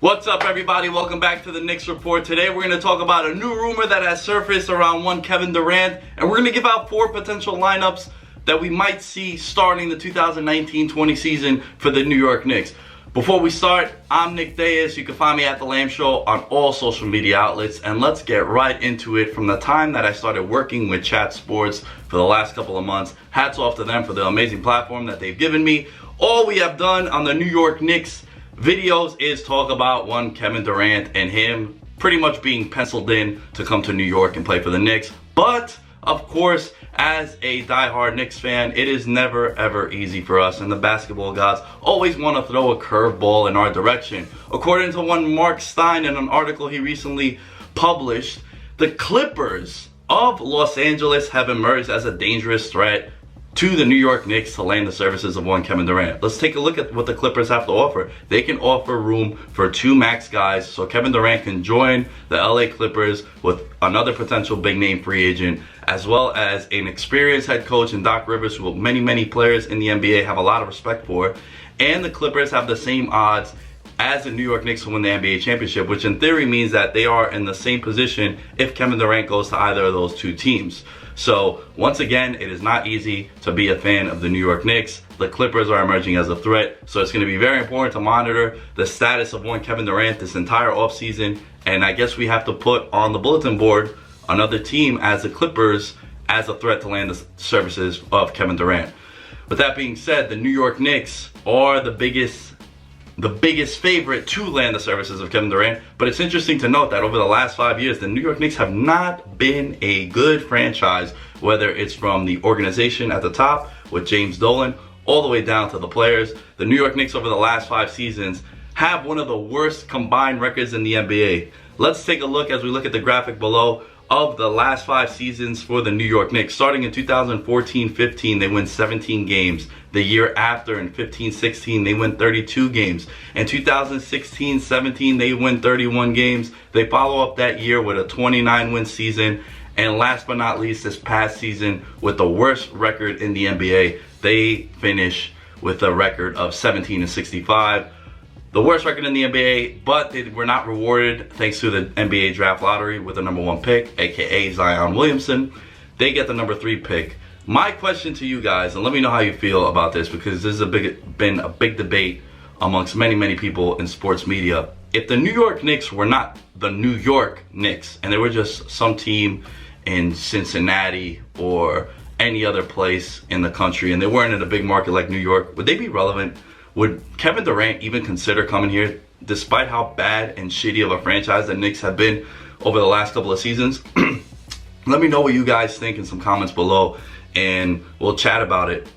What's up, everybody? Welcome back to the Knicks Report. Today we're going to talk about a new rumor that has surfaced around one Kevin Durant, and we're going to give out 4 potential lineups that we might see starting the 2019-20 season for the New York Knicks. Before we start, I'm Nick Dais. You can find me at The Lamb Show on all social media outlets, and let's get right into it. From the time that I started working with Chat Sports for the last couple of months, hats off to them for the amazing platform that they've given me. All we have done on the New York Knicks videos is talk about one Kevin Durant and him pretty much being penciled in to come to New York and play for the Knicks. But of course, as a diehard Knicks fan, it is never ever easy for us, and the basketball gods always want to throw a curveball in our direction. According to one Mark Stein in an article he recently published, the Clippers of Los Angeles have emerged as a dangerous threat to the New York Knicks to land the services of one Kevin Durant. Let's take a look at what the Clippers have to offer. They can offer room for 2 max guys, so Kevin Durant can join the LA Clippers with another potential big name free agent, as well as an experienced head coach in Doc Rivers, who many players in the NBA have a lot of respect for. And the Clippers have the same odds as the New York Knicks to win the NBA championship, which in theory means that they are in the same position if Kevin Durant goes to either of those 2 teams. So once again, it is not easy to be a fan of the New York Knicks. The Clippers are emerging as a threat, so it's going to be very important to monitor the status of one Kevin Durant this entire offseason. And I guess we have to put on the bulletin board another team as the Clippers as a threat to land the services of Kevin Durant. With that being said, the New York Knicks are the biggest favorite to land the services of Kevin Durant. But it's interesting to note that over the last 5 years, the New York Knicks have not been a good franchise, whether it's from the organization at the top with James Dolan all the way down to the players. The New York Knicks over the last 5 seasons have one of the worst combined records in the NBA. Let's take a look as we look at the graphic below of the last 5 seasons for the New York Knicks. Starting in 2014-15, they win 17 games. The year after, in 15-16, they win 32 games. In 2016-17, they win 31 games. They follow up that year with a 29-win season. And last but not least, this past season, with the worst record in the NBA, they finish with a record of 17-65. The worst record in the NBA, but they were not rewarded thanks to the NBA draft lottery with the number 1 pick, aka Zion Williamson. They get the number 3 pick. My question to you guys, and let me know how you feel about this, because this has been a big debate amongst many people in sports media. If the New York Knicks were not the New York Knicks, and they were just some team in Cincinnati or any other place in the country, and they weren't in a big market like New York, would they be relevant? Would Kevin Durant even consider coming here, despite how bad and shitty of a franchise the Knicks have been over the last couple of seasons? Let me know what you guys think in some comments below, and we'll chat about it.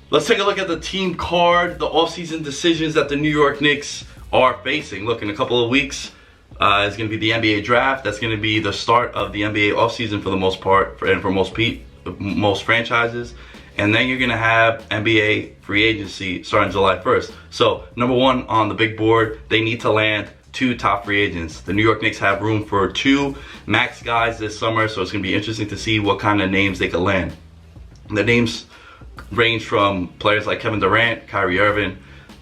Let's take a look at the team card, the offseason decisions that the New York Knicks are facing. Look, in a couple of weeks, it's going to be the NBA draft. That's going to be the start of the NBA offseason for the most part, and for most franchises. And then you're going to have NBA free agency starting July 1st. So, number 1 on the big board, they need to land 2 top free agents. The New York Knicks have room for 2 max guys this summer, so it's going to be interesting to see what kind of names they can land. The names range from players like Kevin Durant, Kyrie Irving,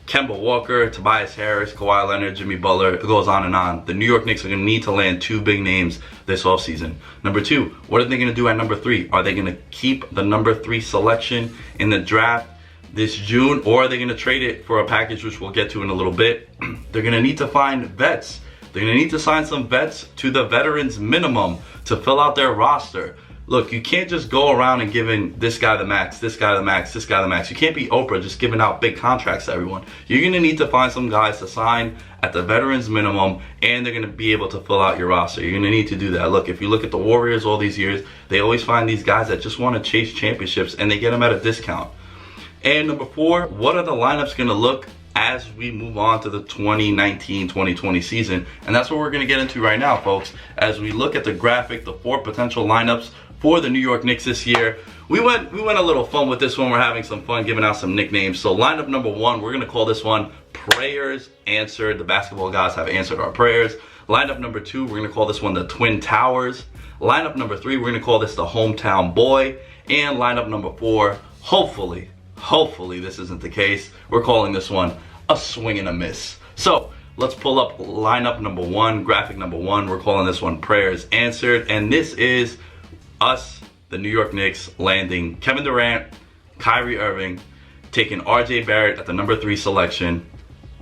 Kemba Walker, Tobias Harris, Kawhi Leonard, Jimmy Butler. It goes on and on. The New York Knicks are going to need to land 2 big names this offseason. Number 2, what are they going to do at number 3? Are they going to keep the number 3 selection in the draft this June, or are they going to trade it for a package which we'll get to in a little bit? They're going to need to find vets. They're going to need to sign some vets to the veterans minimum to fill out their roster. Look, you can't just go around and giving this guy the max, this guy the max, this guy the max. You can't be Oprah just giving out big contracts to everyone. You're going to need to find some guys to sign at the veterans minimum, and they're going to be able to fill out your roster. You're going to need to do that. Look, if you look at the Warriors all these years, they always find these guys that just want to chase championships, and they get them at a discount. And number 4, what are the lineups going to look as we move on to the 2019-2020 season? And that's what we're going to get into right now, folks, as we look at the graphic, the 4 potential lineups for the New York Knicks this year. We went a little fun with this one. We're having some fun giving out some nicknames. So lineup number 1, we're going to call this one Prayers Answered. The basketball gods have answered our prayers. Lineup number 2, we're going to call this one the Twin Towers. Lineup number 3, we're going to call this the Hometown Boy. And lineup number 4, hopefully this isn't the case, we're calling this one a swing and a miss. So let's pull up lineup number 1, graphic number 1. We're calling this one Prayers Answered. And this is us, the New York Knicks, landing Kevin Durant, Kyrie Irving, taking RJ Barrett at the number 3 selection,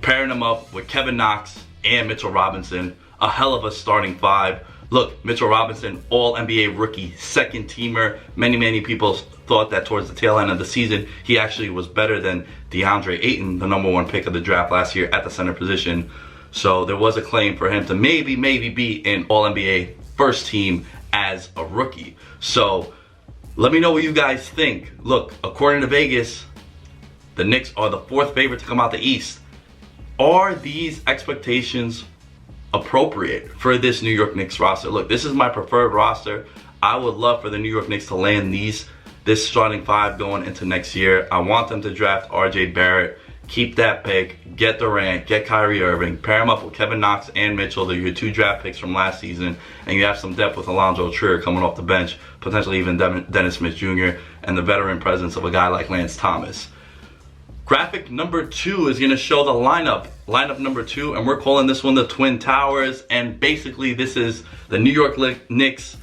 pairing him up with Kevin Knox and Mitchell Robinson. A hell of a starting 5. Look, Mitchell Robinson, all-NBA rookie, second teamer. Many people thought that towards the tail end of the season, he actually was better than DeAndre Ayton, the number 1 pick of the draft last year at the center position. So there was a claim for him to maybe be an all-NBA first team as a rookie. So let me know what you guys think. Look, according to Vegas, the Knicks are the 4th favorite to come out the East. Are these expectations appropriate for this New York Knicks roster? Look, this is my preferred roster. I would love for the New York Knicks to land this starting 5 going into next year. I want them to draft RJ Barrett, keep that pick, get Durant, get Kyrie Irving, pair him up with Kevin Knox and Mitchell. They're your 2 draft picks from last season, and you have some depth with Alonzo Trier coming off the bench, potentially even Dennis Smith Jr., and the veteran presence of a guy like Lance Thomas. Graphic number 2 is going to show the lineup number 2, and we're calling this one the Twin Towers. And basically this is the New York Knicks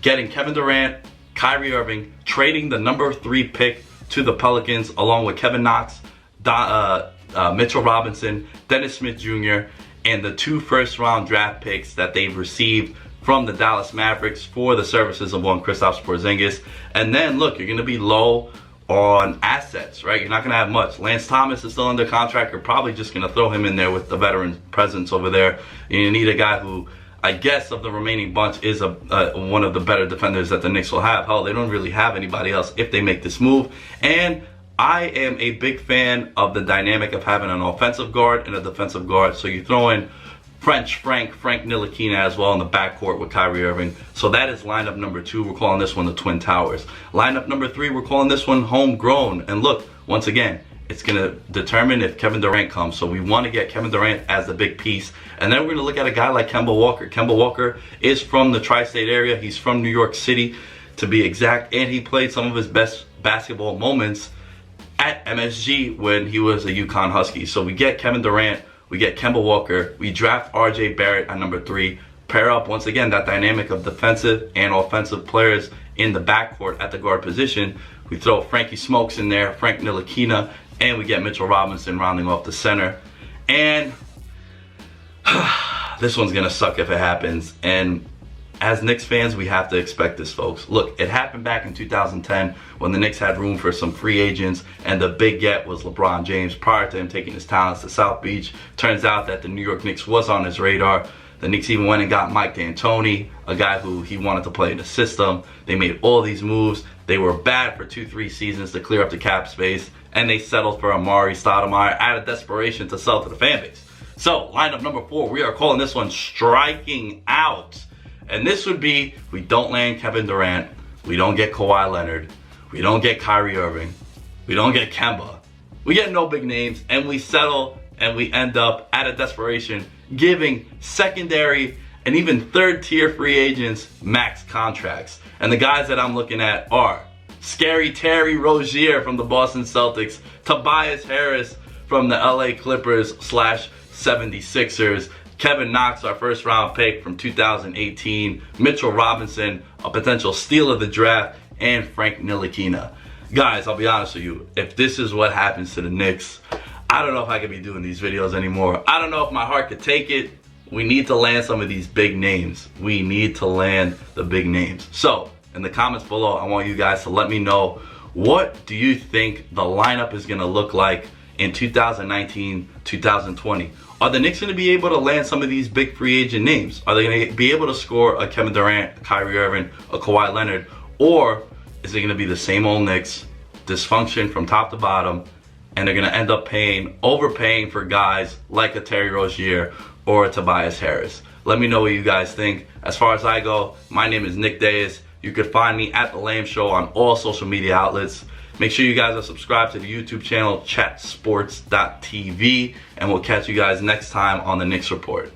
getting Kevin Durant, Kyrie Irving, trading the number 3 pick to the Pelicans along with Kevin Knox, Mitchell Robinson, Dennis Smith Jr., and the 2 first-round draft picks that they've received from the Dallas Mavericks for the services of one Kristaps Porzingis. And then look, you're going to be low on assets, right? You're not going to have much. Lance Thomas is still under contract. You're probably just going to throw him in there with the veteran presence over there. And you need a guy who, I guess, of the remaining bunch is one of the better defenders that the Knicks will have. Hell, they don't really have anybody else if they make this move. And I am a big fan of the dynamic of having an offensive guard and a defensive guard. So you throw in Frank Ntilikina as well in the backcourt with Kyrie Irving. So that is lineup number 2. We're calling this one the Twin Towers. Lineup number 3, we're calling this one Homegrown. And look, once again, it's going to determine if Kevin Durant comes. So we want to get Kevin Durant as the big piece. And then we're going to look at a guy like Kemba Walker. Kemba Walker is from the tri-state area. He's from New York City, to be exact. And he played some of his best basketball moments at MSG when he was a UConn Husky. So we get Kevin Durant, we get Kemba Walker, we draft RJ Barrett at number 3, pair up once again that dynamic of defensive and offensive players in the backcourt at the guard position. We throw Frankie Smokes in there, Frank Ntilikina, and we get Mitchell Robinson rounding off the center. And this one's gonna suck if it happens. And as Knicks fans, we have to expect this, folks. Look, it happened back in 2010 when the Knicks had room for some free agents, and the big get was LeBron James prior to him taking his talents to South Beach. Turns out that the New York Knicks was on his radar. The Knicks even went and got Mike D'Antoni, a guy who he wanted to play in the system. They made all these moves. They were bad for 2-3 seasons to clear up the cap space, and they settled for Amari Stoudemire out of desperation to sell to the fan base. So, lineup number 4, we are calling this one Striking Out. And this would be, we don't land Kevin Durant, we don't get Kawhi Leonard, we don't get Kyrie Irving, we don't get Kemba. We get no big names, and we settle, and we end up, out of desperation, giving secondary and even 3rd-tier free agents max contracts. And the guys that I'm looking at are Scary Terry Rozier from the Boston Celtics, Tobias Harris from the LA Clippers / 76ers, Kevin Knox, our 1st-round pick from 2018, Mitchell Robinson, a potential steal of the draft, and Frank Ntilikina. Guys, I'll be honest with you, if this is what happens to the Knicks, I don't know if I could be doing these videos anymore. I don't know if my heart could take it. We need to land some of these big names. We need to land the big names. So, in the comments below, I want you guys to let me know, what do you think the lineup is going to look like in 2019, 2020? Are the Knicks going to be able to land some of these big free agent names? Are they going to be able to score a Kevin Durant, a Kyrie Irving, a Kawhi Leonard? Or is it going to be the same old Knicks, dysfunction from top to bottom, and they're going to end up overpaying for guys like a Terry Rozier or a Tobias Harris? Let me know what you guys think. As far as I go, my name is Nick Dais. You could find me at The Lamb Show on all social media outlets. Make sure you guys are subscribed to the YouTube channel, chatsports.tv, and we'll catch you guys next time on the Knicks Report.